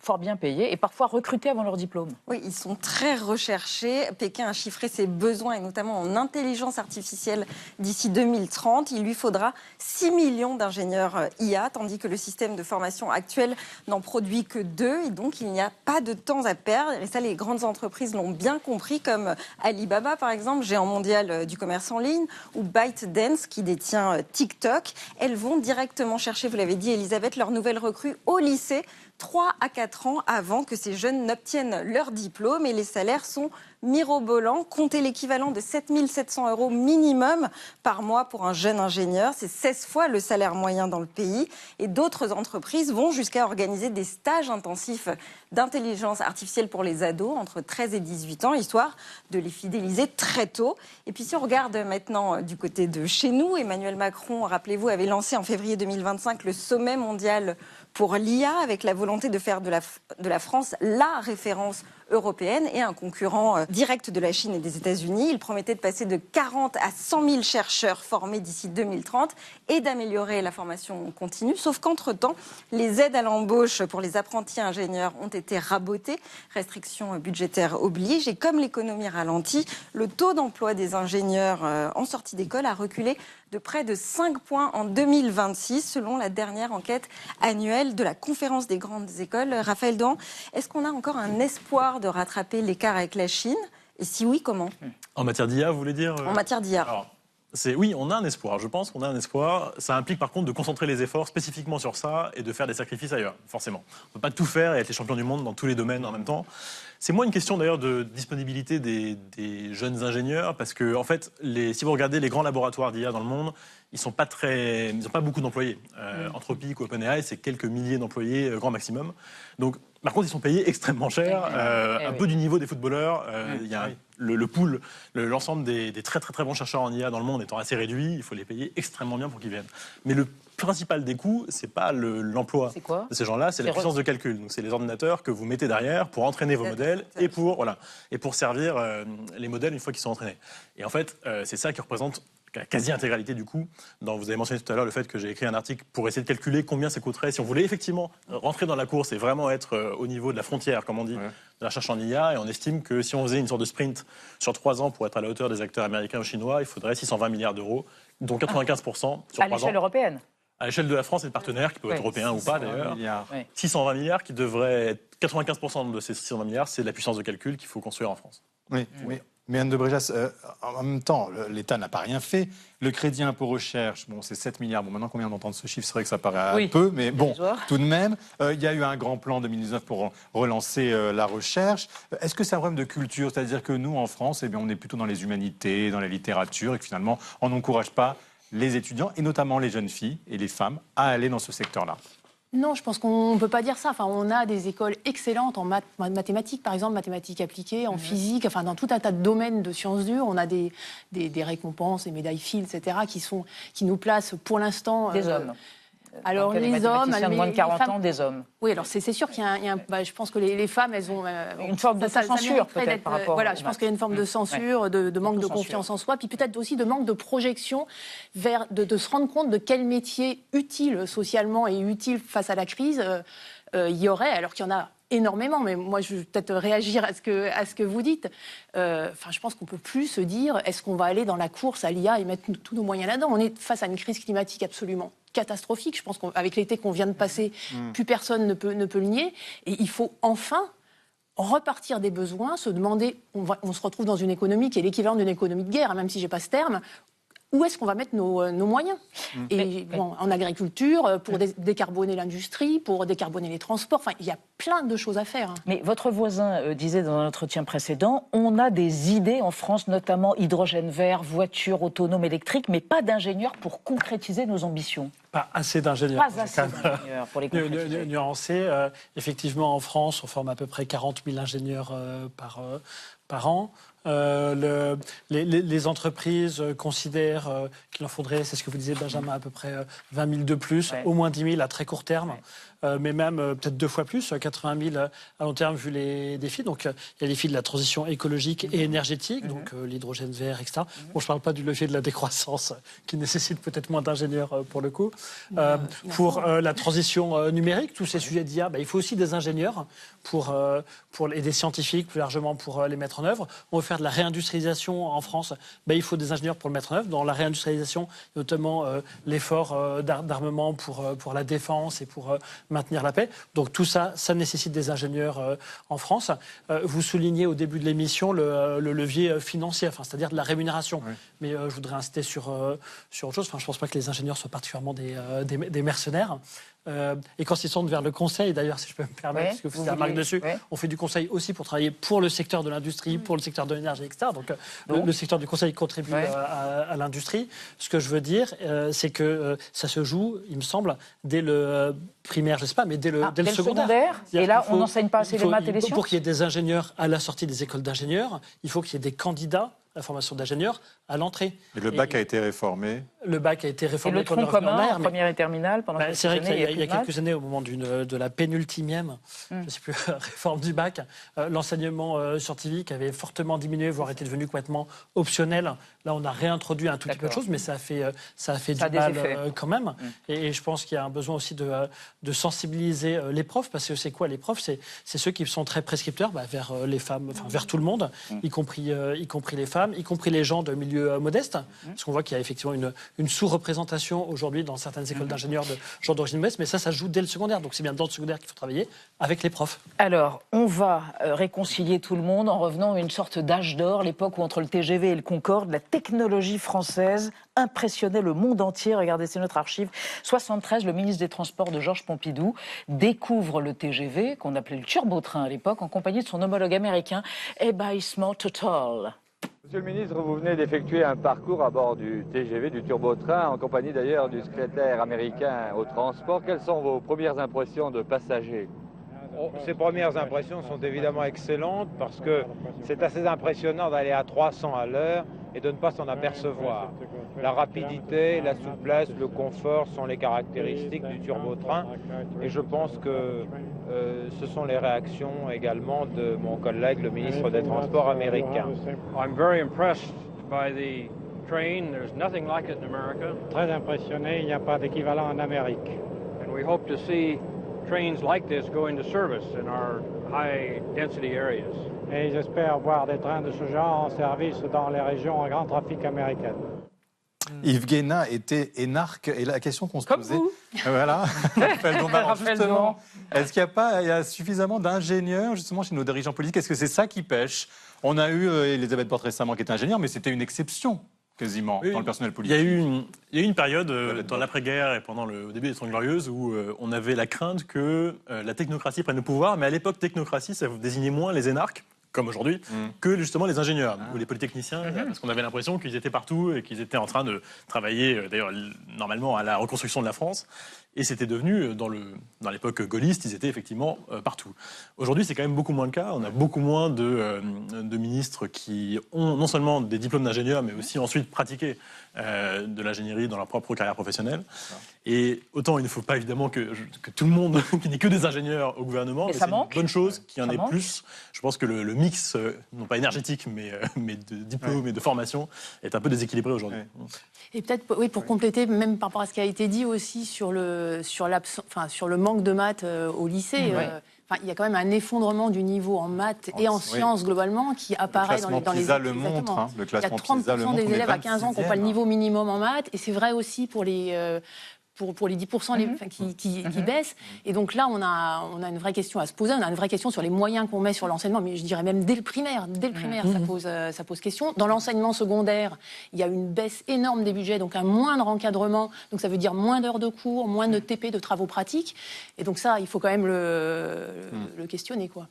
fort bien payés et parfois recrutés avant leur diplôme. Oui, ils sont très recherchés. Pékin a chiffré ses besoins, et notamment en intelligence artificielle, d'ici 2030. Il lui faudra 6 millions d'ingénieurs IA, tandis que le système de formation actuel n'en produit que 2. Et donc, il n'y a pas de temps à perdre. Et ça, les grandes entreprises l'ont bien compris, comme Alibaba, par exemple, géant mondial du commerce en ligne, ou ByteDance, qui détient TikTok. Elles vont directement chercher, vous l'avez dit Elisabeth, leurs nouvelles recrues au lycée, 3 à 4 ans avant que ces jeunes n'obtiennent leur diplôme. Et les salaires sont mirobolants. Comptez l'équivalent de 7 700 € minimum par mois pour un jeune ingénieur. C'est 16 fois le salaire moyen dans le pays. Et d'autres entreprises vont jusqu'à organiser des stages intensifs d'intelligence artificielle pour les ados entre 13 et 18 ans, histoire de les fidéliser très tôt. Et puis si on regarde maintenant du côté de chez nous, Emmanuel Macron, rappelez-vous, avait lancé en février 2025 le sommet mondial pour l'IA, avec la volonté de faire de la France la référence européenne et un concurrent direct de la Chine et des États-Unis. Il promettait de passer de 40 à 100 000 chercheurs formés d'ici 2030 et d'améliorer la formation continue. Sauf qu'entre-temps, les aides à l'embauche pour les apprentis ingénieurs ont été rabotées. Restrictions budgétaires obligent. Et comme l'économie ralentit, le taux d'emploi des ingénieurs en sortie d'école a reculé de près de 5 points en 2026, selon la dernière enquête annuelle de la Conférence des grandes écoles. Raphaël Dahan, est-ce qu'on a encore un espoir de rattraper l'écart avec la Chine? Et si oui, comment? En matière d'IA, vous voulez dire En matière d'IA. Oui, on a un espoir. Je pense qu'on a un espoir. Ça implique par contre de concentrer les efforts spécifiquement sur ça et de faire des sacrifices ailleurs, forcément. On ne peut pas tout faire et être les champions du monde dans tous les domaines en même temps. C'est moins une question d'ailleurs de disponibilité des jeunes ingénieurs, parce que en fait, si vous regardez les grands laboratoires d'IA dans le monde, ils n'ont pas beaucoup d'employés. Anthropic ou OpenAI, c'est quelques milliers d'employés, grand maximum. Donc, par contre, ils sont payés extrêmement cher, un peu du niveau des footballeurs. Il y a le pool, l'ensemble des très très très bons chercheurs en IA dans le monde étant assez réduit, il faut les payer extrêmement bien pour qu'ils viennent. Mais le principal des coûts, c'est pas l'emploi de ces gens-là, c'est la puissance de calcul. Donc c'est les ordinateurs que vous mettez derrière pour entraîner vos modèles et pour servir les modèles une fois qu'ils sont entraînés. Et en fait, c'est ça qui représente la quasi-intégralité du coût. Vous avez mentionné tout à l'heure le fait que j'ai écrit un article pour essayer de calculer combien ça coûterait si on voulait effectivement rentrer dans la course et vraiment être au niveau de la frontière, comme on dit, de la recherche en IA. Et on estime que si on faisait une sorte de sprint sur 3 ans pour être à la hauteur des acteurs américains ou chinois, il faudrait 620 milliards d'euros, dont 95% sur 3 ans. À l'échelle européenne? À l'échelle de la France et de partenaires, qui peuvent être européens ou pas d'ailleurs. 620 milliards qui devraient être 95% de ces 620 milliards, c'est de la puissance de calcul qu'il faut construire en France. Oui. Mais Anne de Bréjas, en même temps, l'État n'a pas rien fait. Le crédit impôt recherche, c'est 7 milliards. Maintenant qu'on vient d'entendre ce chiffre, c'est vrai que ça paraît peu, mais tout de même, il y a eu un grand plan 2019 pour relancer la recherche. Est-ce que c'est un problème de culture? C'est-à-dire que nous, en France, on est plutôt dans les humanités, dans la littérature, et que finalement, on n'encourage pas les étudiants, et notamment les jeunes filles et les femmes, à aller dans ce secteur-là? Non, je pense qu'on ne peut pas dire ça. On a des écoles excellentes en mathématiques, par exemple, mathématiques appliquées, en physique, dans tout un tas de domaines de sciences dures. On a des récompenses, des médailles Fields, etc., qui nous placent pour l'instant... Des hommes. Alors les hommes, de moins de 40 ans, des hommes. Oui, alors c'est sûr qu'il y a un... je pense que les femmes, elles ont une forme de censure peut-être par rapport. Voilà, je pense qu'il y a une forme de censure, de manque de confiance en soi, puis peut-être aussi de manque de projection vers de se rendre compte de quel métier utile socialement et utile face à la crise il y aurait, alors qu'il y en a énormément, mais moi je vais peut-être réagir à ce que vous dites. Je pense qu'on ne peut plus se dire est-ce qu'on va aller dans la course à l'IA et mettre tous nos moyens là-dedans. On est face à une crise climatique absolument catastrophique. Je pense qu'avec l'été qu'on vient de passer, plus personne ne peut le nier. Et il faut enfin repartir des besoins, se demander, on se retrouve dans une économie qui est l'équivalent d'une économie de guerre, même si je n'ai pas ce terme. Où est-ce qu'on va mettre nos moyens? Et en agriculture, pour décarboner l'industrie, pour décarboner les transports, il y a plein de choses à faire. Mais votre voisin disait dans un entretien précédent, on a des idées en France, notamment hydrogène vert, voitures autonomes électriques, mais pas d'ingénieurs pour concrétiser nos ambitions. Pas assez d'ingénieurs. Pas assez d'ingénieurs pour les concrétiser. Nuancer. Effectivement, en France, on forme à peu près 40 000 ingénieurs par an. Les entreprises considèrent qu'il en faudrait, c'est ce que vous disiez Benjamin, à peu près 20 000 de plus, au moins 10 000 à très court terme, mais même peut-être 2 fois plus, 80 000 à long terme vu les défis. Donc il y a les défis de la transition écologique et énergétique, donc l'hydrogène vert, etc. Bon, je ne parle pas du levier de la décroissance qui nécessite peut-être moins d'ingénieurs pour le coup. Pour la transition numérique, tous ces sujets d'IA, il faut aussi des ingénieurs et des scientifiques plus largement pour les mettre en œuvre. On veut faire de la réindustrialisation en France, il faut des ingénieurs pour le mettre en œuvre. Dans la réindustrialisation, notamment l'effort d'armement pour la défense et pour maintenir la paix. Donc tout ça, ça nécessite des ingénieurs en France. Vous soulignez au début de l'émission le levier financier, c'est-à-dire de la rémunération. Oui. Mais je voudrais insister sur autre chose. Je ne pense pas que les ingénieurs soient particulièrement des mercenaires. Et quand ils sont vers le conseil, d'ailleurs, si je peux me permettre, parce que vous faites la marque dessus, on fait du conseil aussi pour travailler pour le secteur de l'industrie, pour le secteur de l'énergie, etc. Donc le secteur du conseil contribue à l'industrie. Ce que je veux dire, c'est que ça se joue, il me semble, dès le primaire, je ne sais pas, mais dès le secondaire. Et là, on n'enseigne pas assez les maths et les sciences. Pour qu'il y ait des ingénieurs à la sortie des écoles d'ingénieurs, il faut qu'il y ait des candidats la formation d'ingénieur à l'entrée. Et le bac a été réformé. Le bac a été Et réformé. le tronc commun, première et terminale, pendant quelques c'est vrai années, qu'il y a quelques années, au moment de la pénultimième, je ne sais plus, réforme du bac, l'enseignement scientifique avait fortement diminué, voire était devenu complètement optionnel. Là, on a réintroduit un tout petit peu de choses, mais ça a fait du mal quand même. Et je pense qu'il y a un besoin aussi de sensibiliser les profs, parce que c'est quoi les profs? C'est ceux qui sont très prescripteurs vers les femmes, enfin vers tout le monde, y compris les femmes, y compris les gens de milieux modestes, parce qu'on voit qu'il y a effectivement une sous-représentation aujourd'hui dans certaines écoles d'ingénieurs de gens d'origine modeste, mais ça se joue dès le secondaire. Donc c'est bien dans le secondaire qu'il faut travailler avec les profs. Alors, on va réconcilier tout le monde en revenant à une sorte d'âge d'or, l'époque où entre le TGV et le Concorde, la technologie française impressionnait le monde entier. Regardez, c'est notre archive. 73, le ministre des Transports de Georges Pompidou découvre le TGV, qu'on appelait le turbotrain à l'époque, en compagnie de son homologue américain, ébahissement total. Monsieur le ministre, vous venez d'effectuer un parcours à bord du TGV, du turbotrain, en compagnie d'ailleurs du secrétaire américain au transport. Quelles sont vos premières impressions de passagers? Ces premières impressions sont évidemment excellentes parce que c'est assez impressionnant d'aller à 300 à l'heure et de ne pas s'en apercevoir. La rapidité, la souplesse, le confort sont les caractéristiques du turbotrain et je pense que ce sont les réactions également de mon collègue, le ministre des Transports américain. I'm very impressed by the train. There's nothing like it in America. Très impressionné, il n'y a pas d'équivalent en Amérique. And we hope to see trains like this go into service in our high density areas. Et j'espère voir des trains de ce genre en service dans les régions à grand trafic américaines. Yves Guénin était énarque et la question qu'on se posait. Vous. Voilà. Raphaël Doran. Est-ce qu'il n'y a suffisamment d'ingénieurs justement chez nos dirigeants politiques? Est-ce que c'est ça qui pêche? On a eu Elisabeth Borne récemment qui était ingénieure, mais c'était une exception quasiment dans le personnel politique. Il y a eu une période dans l'après-guerre et au début des Trente Glorieuses où on avait la crainte que la technocratie prenne le pouvoir, mais à l'époque, technocratie, ça désignait moins les énarques, comme aujourd'hui, que justement les ingénieurs ou les polytechniciens, parce qu'on avait l'impression qu'ils étaient partout et qu'ils étaient en train de travailler, d'ailleurs, normalement, à la reconstruction de la France. Et c'était devenu, dans l'époque gaulliste, ils étaient effectivement partout. Aujourd'hui, c'est quand même beaucoup moins le cas. On a beaucoup moins de ministres qui ont non seulement des diplômes d'ingénieur, mais aussi ensuite pratiqué de l'ingénierie dans leur propre carrière professionnelle. Et autant il ne faut pas évidemment que tout le monde, qu'il n'y ait que des ingénieurs au gouvernement, mais c'est une bonne chose qu'il y en ait plus. Je pense que le mix, non pas énergétique, mais de diplômes et de formation, est un peu déséquilibré aujourd'hui. Et peut-être, oui, pour compléter, même par rapport à ce qui a été dit aussi sur le manque de maths au lycée. Il y a quand même un effondrement du niveau en maths et en sciences globalement qui apparaît dans les PISA le montre. Le classement PISA le montre. Il y a 30% des élèves à 15 ans qui n'ont pas le niveau minimum en maths. Et c'est vrai aussi pour les 10% qui baissent. Et donc là, on a une vraie question à se poser. On a une vraie question sur les moyens qu'on met sur l'enseignement. Mais je dirais même dès le primaire. Ça pose question. Dans l'enseignement secondaire, il y a une baisse énorme des budgets, donc un moindre encadrement. Donc ça veut dire moins d'heures de cours, moins de TP, de travaux pratiques. Et donc ça, il faut quand même le questionner, quoi.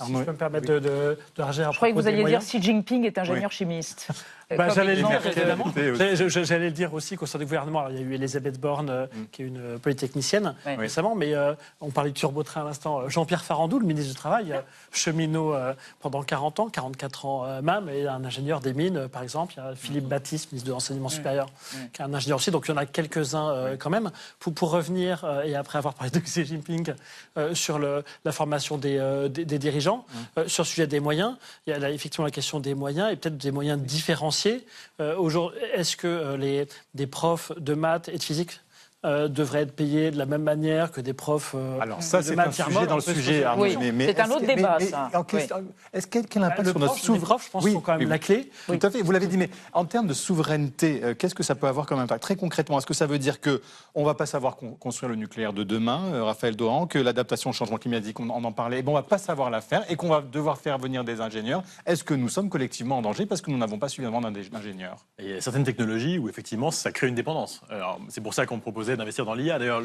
Si je peux me permettre de réagir à propos des moyens. Je croyais que vous alliez dire Xi Jinping est ingénieur chimiste. J'allais le dire aussi qu'au sein du gouvernement, alors, il y a eu Elisabeth Borne, qui est une polytechnicienne récemment, mais on parlait du turbotrain à l'instant. Jean-Pierre Farandou, le ministre du Travail, cheminot pendant 40 ans, 44 ans même, et un ingénieur des mines, par exemple. Il y a Philippe Baptiste, ministre de l'Enseignement supérieur, qui est un ingénieur aussi. Donc il y en a quelques-uns quand même. Pour revenir, et après avoir parlé de Xi Jinping, sur la formation des dirigeants, sur le sujet des moyens, il y a effectivement la question des moyens et peut-être des moyens différenciés. Est-ce que des profs de maths et de physique devraient être payés de la même manière que des profs Alors ça, c'est un sujet dans le sujet. Oui, c'est un autre débat, ça. Est-ce quel impact sur notre souveraineté? Les profs, je pense, sont quand même la clé. Tout à fait, vous l'avez dit, mais en termes de souveraineté, qu'est-ce que ça peut avoir comme impact? Très concrètement, est-ce que ça veut dire qu'on ne va pas savoir construire le nucléaire de demain, Raphaël Doran, que l'adaptation au changement climatique, on en parlait, on ne va pas savoir la faire et qu'on va devoir faire venir des ingénieurs? Est-ce que nous sommes collectivement en danger parce que nous n'avons pas suffisamment d'ingénieurs? Il y a certaines technologies où effectivement ça crée une dépendance. Alors, c'est pour ça qu'on proposait d'investir dans l'IA. D'ailleurs,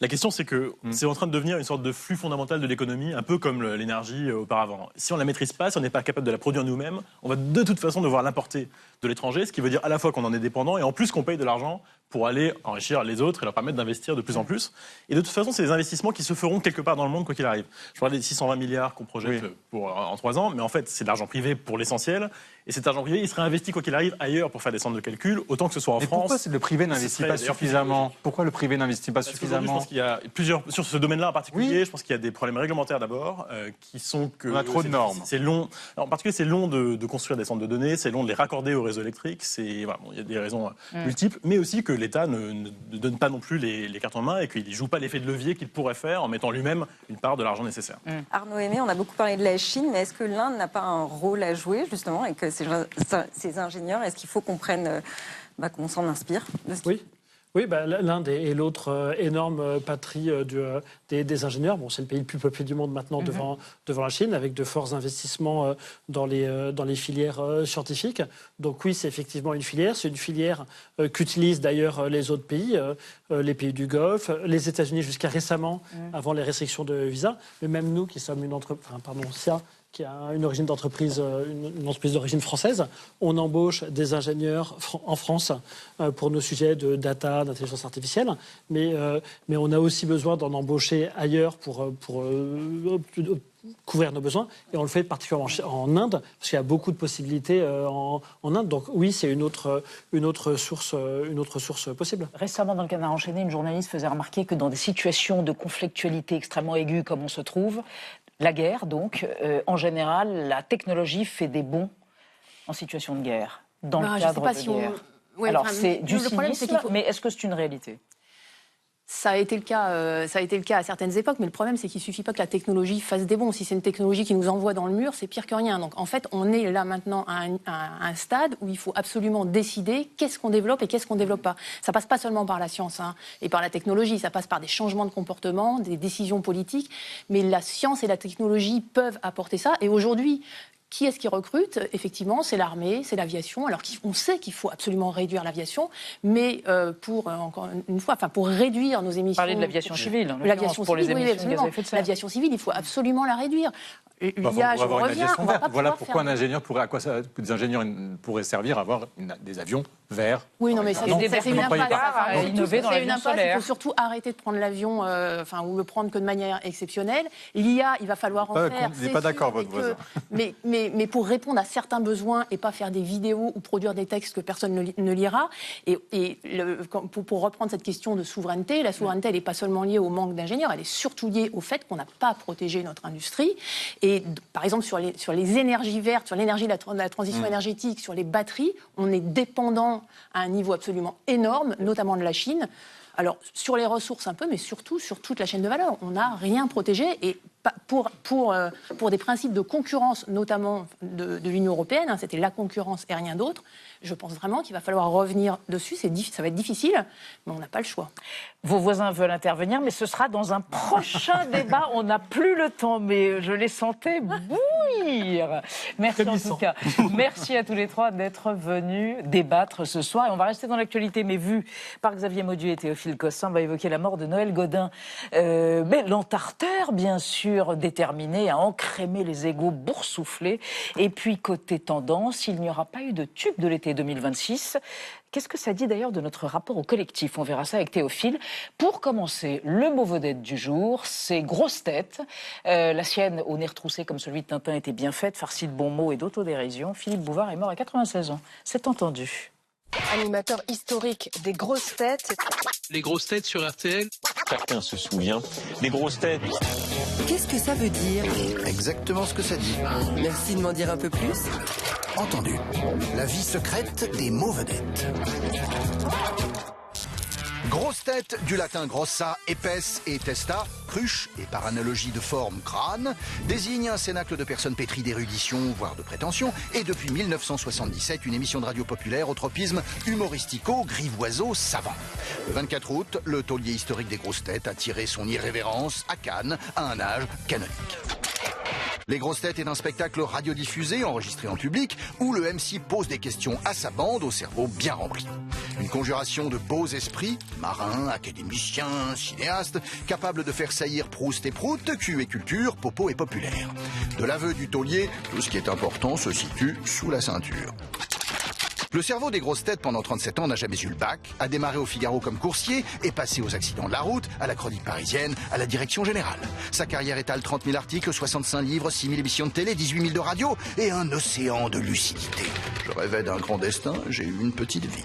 la question, c'est que c'est en train de devenir une sorte de flux fondamental de l'économie, un peu comme l'énergie auparavant. Si on ne la maîtrise pas, si on n'est pas capable de la produire nous-mêmes, on va de toute façon devoir l'importer de l'étranger, ce qui veut dire à la fois qu'on en est dépendant et en plus qu'on paye de l'argent pour aller enrichir les autres et leur permettre d'investir de plus en plus. Et de toute façon, c'est des investissements qui se feront quelque part dans le monde, quoi qu'il arrive. Je parlais des 620 milliards qu'on projette en 3 ans, mais en fait, c'est de l'argent privé pour l'essentiel. Et cet argent privé, il serait investi, quoi qu'il arrive, ailleurs pour faire des centres de calcul, autant que ce soit en France. Pourquoi le privé n'investit pas suffisamment ? Pourquoi le privé n'investit pas suffisamment ? Je pense qu'il y a plusieurs, sur ce domaine-là en particulier, je pense qu'il y a des problèmes réglementaires d'abord, qui sont que... On a trop de normes. C'est long. En particulier, c'est long de construire des centres de données, c'est long de les raccorder au réseau électrique, il y a des raisons multiples, mais aussi que l'État ne donne pas non plus les cartes en main et qu'il ne joue pas l'effet de levier qu'il pourrait faire en mettant lui-même une part de l'argent nécessaire. Arnaud Aimé, on a beaucoup parlé de la Chine, mais est-ce que l'Inde n'a pas un rôle à jouer, justement, et que ces ingénieurs, est-ce qu'il faut qu'on prenne, qu'on s'en inspire de ce Oui, l'Inde est l'autre énorme patrie des ingénieurs. Bon, c'est le pays le plus peuplé du monde maintenant devant la Chine, avec de forts investissements dans les filières scientifiques. Donc oui, c'est effectivement une filière. C'est une filière qu'utilisent d'ailleurs les autres pays, les pays du Golfe, les États-Unis jusqu'à récemment, avant les restrictions de visa. Mais même nous, qui sommes SIA, qui a une origine d'entreprise, une entreprise d'origine française. On embauche des ingénieurs en France pour nos sujets de data, d'intelligence artificielle, mais on a aussi besoin d'en embaucher ailleurs pour couvrir nos besoins, et on le fait particulièrement en Inde, parce qu'il y a beaucoup de possibilités en Inde. Donc oui, c'est une autre source possible. Récemment, dans le Canard enchaîné, une journaliste faisait remarquer que dans des situations de conflictualité extrêmement aiguës comme on se trouve, la guerre, donc, en général, la technologie fait des bonds en situation de guerre, dans le cadre de guerre. Alors, c'est du cynisme, mais est-ce que c'est une réalité ? Ça a été le cas à certaines époques, mais le problème, c'est qu'il ne suffit pas que la technologie fasse des bonds. Si c'est une technologie qui nous envoie dans le mur, c'est pire que rien. Donc, en fait, on est là maintenant à un stade où il faut absolument décider qu'est-ce qu'on développe et qu'est-ce qu'on ne développe pas. Ça passe pas seulement par la science et par la technologie, ça passe par des changements de comportement, des décisions politiques, mais la science et la technologie peuvent apporter ça. Et aujourd'hui, qui est-ce qui recrute ? Effectivement, c'est l'armée, c'est l'aviation. Alors on sait qu'il faut absolument réduire l'aviation, mais encore une fois, pour réduire nos émissions. Parler de l'aviation civile, l'aviation pour les civile, émissions de gaz à effet de serre. L'aviation civile, il faut absolument la réduire. Voilà pourquoi un ingénieur des ingénieurs pourraient servir à avoir des avions verts. Oui, non, mais c'est une impasse à innover dans l'avion solaire. Il faut surtout arrêter de prendre l'avion, ou le prendre que de manière exceptionnelle. L'IA, il va falloir en faire. Je n'ai pas d'accord, votre voisin. Mais pour répondre à certains besoins et pas faire des vidéos ou produire des textes que personne ne lira. Pour reprendre cette question de souveraineté, la souveraineté, elle n'est pas seulement liée au manque d'ingénieurs, elle est surtout liée au fait qu'on n'a pas protégé notre industrie. Et par exemple, sur les énergies vertes, sur l'énergie de la transition énergétique, sur les batteries, on est dépendant à un niveau absolument énorme, notamment de la Chine. Alors, sur les ressources un peu, mais surtout sur toute la chaîne de valeur. On n'a rien protégé. Et pour des principes de concurrence, notamment de l'Union européenne, c'était la concurrence et rien d'autre, je pense vraiment qu'il va falloir revenir dessus. Ça va être difficile, mais on n'a pas le choix. Vos voisins veulent intervenir, mais ce sera dans un prochain débat. On n'a plus le temps, mais je les sentais bouillir. Merci en tout cas. Merci à tous les trois d'être venus débattre ce soir. Et on va rester dans l'actualité, mais vu par Xavier Mauduit et Théophile Costin, on va évoquer la mort de Noël Godin. Mais l'entarteur, bien sûr, déterminé à encrémer les égos boursouflés. Et puis, côté tendance, il n'y aura pas eu de tube de l'été 2026. Qu'est-ce que ça dit d'ailleurs de notre rapport au collectif ? On verra ça avec Théophile. Pour commencer, le mot vedette du jour, c'est grosse tête. La sienne, au nez retroussé comme celui de Tintin, était bien faite, farcie de bons mots et d'autodérision. Philippe Bouvard est mort à 96 ans. C'est entendu. Animateur historique des grosses têtes. Les grosses têtes sur RTL. Chacun se souvient des grosses têtes. Qu'est-ce que ça veut dire ? Exactement ce que ça dit. Merci de m'en dire un peu plus. Entendu. La vie secrète des mots vedettes. Grosse tête, du latin grossa, épaisse, et testa, cruche, et par analogie de forme, crâne, désigne un cénacle de personnes pétries d'érudition, voire de prétention, et depuis 1977, une émission de radio populaire au tropisme humoristico-grivoiseau-savant. Le 24 août, le taulier historique des grosses têtes a tiré son irrévérence à Cannes, à un âge canonique. Les grosses têtes est un spectacle radiodiffusé, enregistré en public, où le MC pose des questions à sa bande, au cerveau bien rempli. Une conjuration de beaux esprits, marins, académiciens, cinéastes, capables de faire saillir Proust et Prout, cul et culture, popo et populaire. De l'aveu du taulier, tout ce qui est important se situe sous la ceinture. Le cerveau des grosses têtes pendant 37 ans n'a jamais eu le bac, a démarré au Figaro comme coursier, est passé aux accidents de la route, à la chronique parisienne, à la direction générale. Sa carrière étale 30 000 articles, 65 livres, 6 000 émissions de télé, 18 000 de radio et un océan de lucidité. Je rêvais d'un grand destin, j'ai eu une petite vie.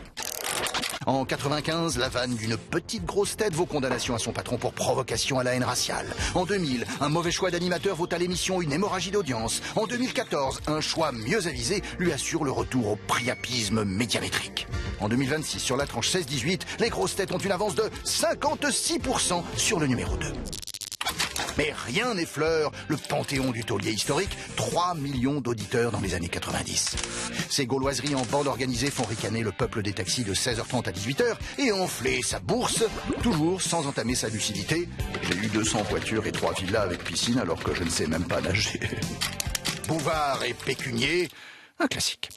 En 95, la vanne d'une petite grosse tête vaut condamnation à son patron pour provocation à la haine raciale. En 2000, un mauvais choix d'animateur vaut à l'émission une hémorragie d'audience. En 2014, un choix mieux avisé lui assure le retour au priapisme médiamétrique. En 2026, sur la tranche 16-18, les grosses têtes ont une avance de 56% sur le numéro 2. Mais rien n'effleure le panthéon du taulier historique, 3 millions d'auditeurs dans les années 90. Ces gauloiseries en bande organisée font ricaner le peuple des taxis de 16h30 à 18h et enfler sa bourse, toujours sans entamer sa lucidité. J'ai eu 200 voitures et 3 villas avec piscine alors que je ne sais même pas nager. Bouvard et pécunier, un classique.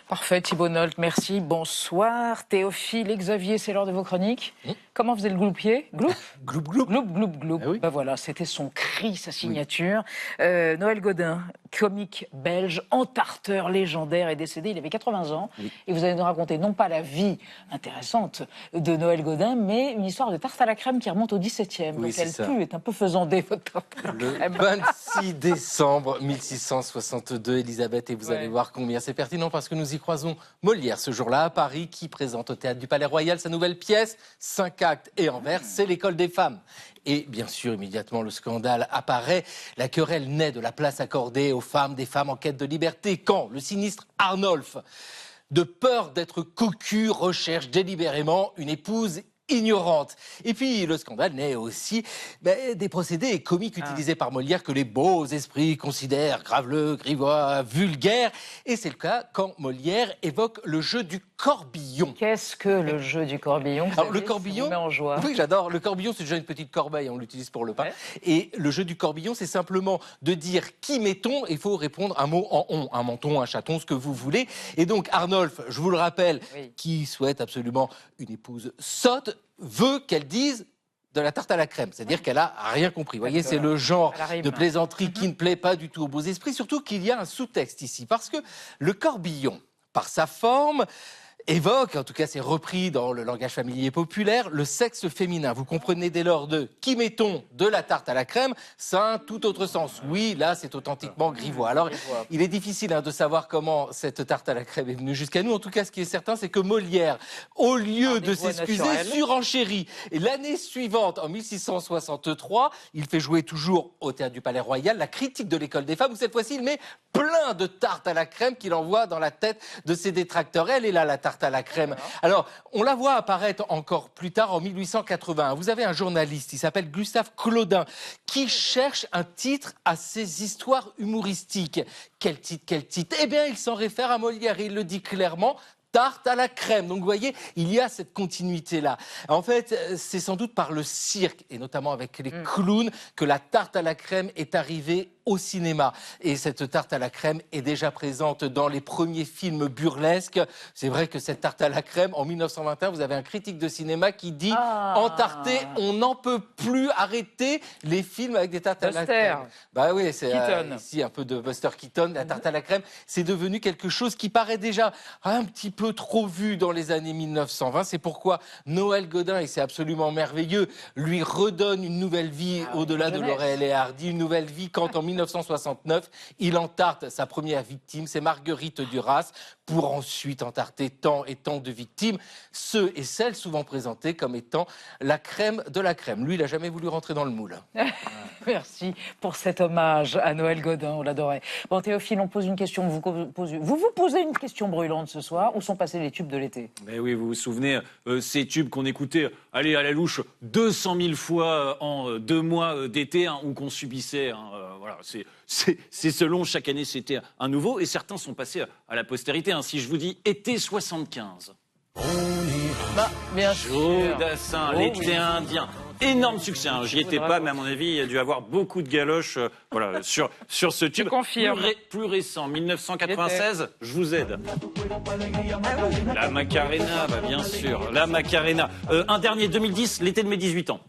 Parfait, Thibault Nolte, merci. Bonsoir. Théophile et Xavier, c'est l'heure de vos chroniques. Comment faisait le gloupier? Gloup? Gloup, gloup. Gloup, gloup, gloup. Ah oui. Ben voilà, c'était son cri, sa signature. Noël Godin, comique belge, entarteur légendaire, est décédé. Il avait 80 ans. Oui. Et vous allez nous raconter non pas la vie intéressante de Noël Godin, mais une histoire de tarte à la crème qui remonte au XVIIe. Oui, donc elle pue, est un peu faisandée, votre tarte à la crème. Le 26 décembre 1662, Elisabeth, et vous allez voir combien c'est pertinent parce que nous y croisons Molière ce jour-là à Paris qui présente au Théâtre du Palais Royal sa nouvelle pièce, 5 actes et en vers, c'est l'école des femmes. Et bien sûr, immédiatement, le scandale apparaît. La querelle naît de la place accordée aux femmes, des femmes en quête de liberté. Quand le sinistre Arnolphe, de peur d'être cocu, recherche délibérément une épouse ignorante. Et puis, le scandale naît aussi des procédés comiques utilisés par Molière que les beaux esprits considèrent graveleux, grivois, vulgaires. Et c'est le cas quand Molière évoque le jeu du corbillon. Qu'est-ce que le jeu du corbillon? Alors, le corbillon, en joie. Oui, j'adore. Le corbillon, c'est déjà une petite corbeille, on l'utilise pour le pain. Ouais. Et le jeu du corbillon, c'est simplement de dire qui mettons, et il faut répondre un mot en on, un menton, un chaton, ce que vous voulez. Et donc, Arnolphe, je vous le rappelle, qui souhaite absolument une épouse sotte, veut qu'elle dise de la tarte à la crème, c'est-à-dire qu'elle a rien compris. Vous voyez, c'est le genre de plaisanterie qui ne plaît pas du tout aux beaux esprits, surtout qu'il y a un sous-texte ici, parce que le corbillon, par sa forme, évoque, en tout cas c'est repris dans le langage familier populaire, le sexe féminin. Vous comprenez dès lors de qui mettons de la tarte à la crème, ça a un tout autre sens. Oui, là c'est authentiquement grivois. Alors il est difficile de savoir comment cette tarte à la crème est venue jusqu'à nous. En tout cas, ce qui est certain, c'est que Molière, au lieu de s'excuser, surenchérit. Et l'année suivante, en 1663, il fait jouer toujours au Théâtre du Palais Royal la critique de l'école des femmes, où cette fois-ci il met plein de tartes à la crème qu'il envoie dans la tête de ses détracteurs. Elle est là, la tarte à la crème. Alors, on la voit apparaître encore plus tard, en 1881. Vous avez un journaliste, il s'appelle Gustave Claudin, qui cherche un titre à ses histoires humoristiques. Quel titre? Eh bien, il s'en réfère à Molière, il le dit clairement. Tarte à la crème. Donc vous voyez, il y a cette continuité-là. En fait, c'est sans doute par le cirque, et notamment avec les clowns, que la tarte à la crème est arrivée au cinéma. Et cette tarte à la crème est déjà présente dans les premiers films burlesques. C'est vrai que cette tarte à la crème, en 1921, vous avez un critique de cinéma qui dit Entarté, on n'en peut plus arrêter les films avec des tartes à la crème. Bah oui, c'est ici un peu de Buster Keaton. La tarte à la crème, c'est devenu quelque chose qui paraît déjà un petit peu trop vu dans les années 1920. C'est pourquoi Noël Godin, et c'est absolument merveilleux, lui redonne une nouvelle vie au-delà de Laurel et Hardy, une nouvelle vie quand en 1969, il entarte sa première victime, c'est Marguerite Duras, pour ensuite entarter tant et tant de victimes, ceux et celles souvent présentées comme étant la crème de la crème. Lui, il n'a jamais voulu rentrer dans le moule. Merci pour cet hommage à Noël Godin, on l'adorait. Bon, Théophile, on pose une question. Vous posez une question brûlante ce soir. Où sont passés les tubes de l'été? Mais oui, vous vous souvenez, ces tubes qu'on écoutait, allez, à la louche, 200 000 fois en 2 mois d'été, ou qu'on subissait. Voilà, c'est selon, chaque année, c'était un nouveau. Et certains sont passés à la postérité. Si je vous dis été 75. On y va, bien sûr. Dassin, l'été indien. Énorme succès, j'y étais pas, mais à mon avis, il y a dû avoir beaucoup de galoches sur ce tube. Je confirme. Plus récent, 1996, je vous aide. La Macarena, bien sûr, la Macarena. Un dernier, 2010, l'été de mes 18 ans.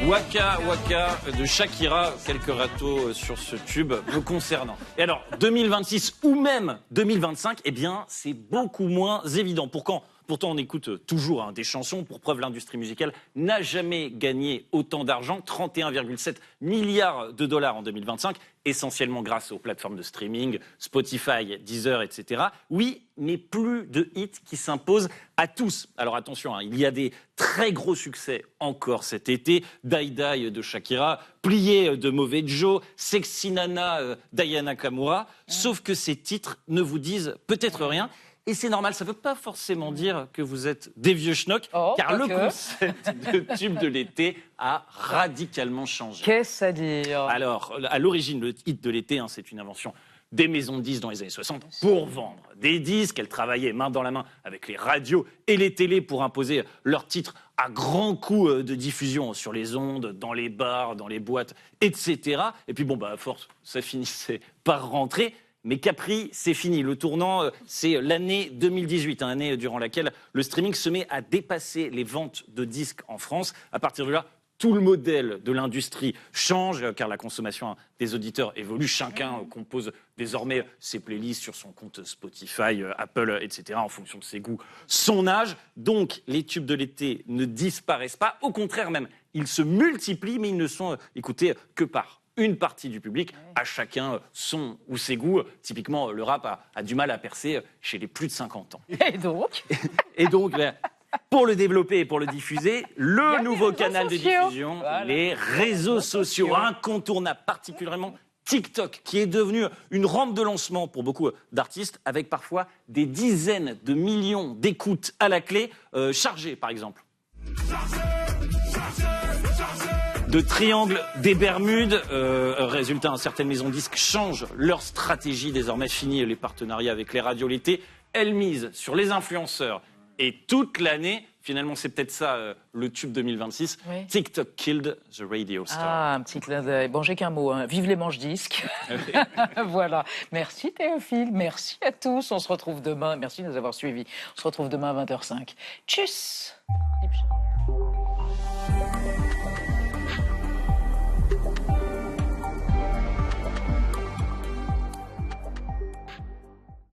Waka Waka de Shakira, quelques ratos sur ce tube me concernant. Et alors, 2026 ou même 2025, eh bien, c'est beaucoup moins évident. Pourtant, on écoute toujours des chansons. Pour preuve, l'industrie musicale n'a jamais gagné autant d'argent, 31,7 milliards de dollars en 2025, essentiellement grâce aux plateformes de streaming, Spotify, Deezer, etc. Oui, mais plus de hits qui s'imposent à tous. Alors attention, il y a des très gros succès encore cet été. Die Die de Shakira, Plié de Mauvais Joe, Sexy Nana d'Ayana Kamura. Sauf que ces titres ne vous disent peut-être rien. Et c'est normal, ça ne veut pas forcément dire que vous êtes des vieux schnocks, car le concept de tube de l'été a radicalement changé. Qu'est-ce à dire? Alors, à l'origine, le hit de l'été, c'est une invention des maisons de disques dans les années 60 pour vendre des disques. Elles travaillaient main dans la main avec les radios et les télés pour imposer leurs titres à grands coups de diffusion sur les ondes, dans les bars, dans les boîtes, etc. Et puis à force, ça finissait par rentrer. Mais Capri, c'est fini. Le tournant, c'est l'année 2018, année durant laquelle le streaming se met à dépasser les ventes de disques en France. À partir de là, tout le modèle de l'industrie change, car la consommation des auditeurs évolue. Chacun compose désormais ses playlists sur son compte Spotify, Apple, etc., en fonction de ses goûts, son âge. Donc, les tubes de l'été ne disparaissent pas. Au contraire même, ils se multiplient, mais ils ne sont écoutés que par une partie du public, à chacun son ou ses goûts. Typiquement, le rap a du mal à percer chez les plus de 50 ans. Et donc pour le développer et pour le diffuser, le nouveau canal de diffusion, les réseaux sociaux incontournables, particulièrement TikTok, qui est devenu une rampe de lancement pour beaucoup d'artistes, avec parfois des dizaines de millions d'écoutes à la clé, chargées par exemple de Triangle des Bermudes. Résultat, certaines maisons de disques changent leur stratégie. Désormais, fini les partenariats avec les radios l'été. Elles misent sur les influenceurs. Et toute l'année, finalement, c'est peut-être ça le tube 2026. Oui. TikTok killed the radio star. Ah, un petit clin d'œil. Bon, j'ai qu'un mot. Vive les manches disques. Voilà. Merci Théophile. Merci à tous. On se retrouve demain. Merci de nous avoir suivis. On se retrouve demain à 20h05. Tchuss.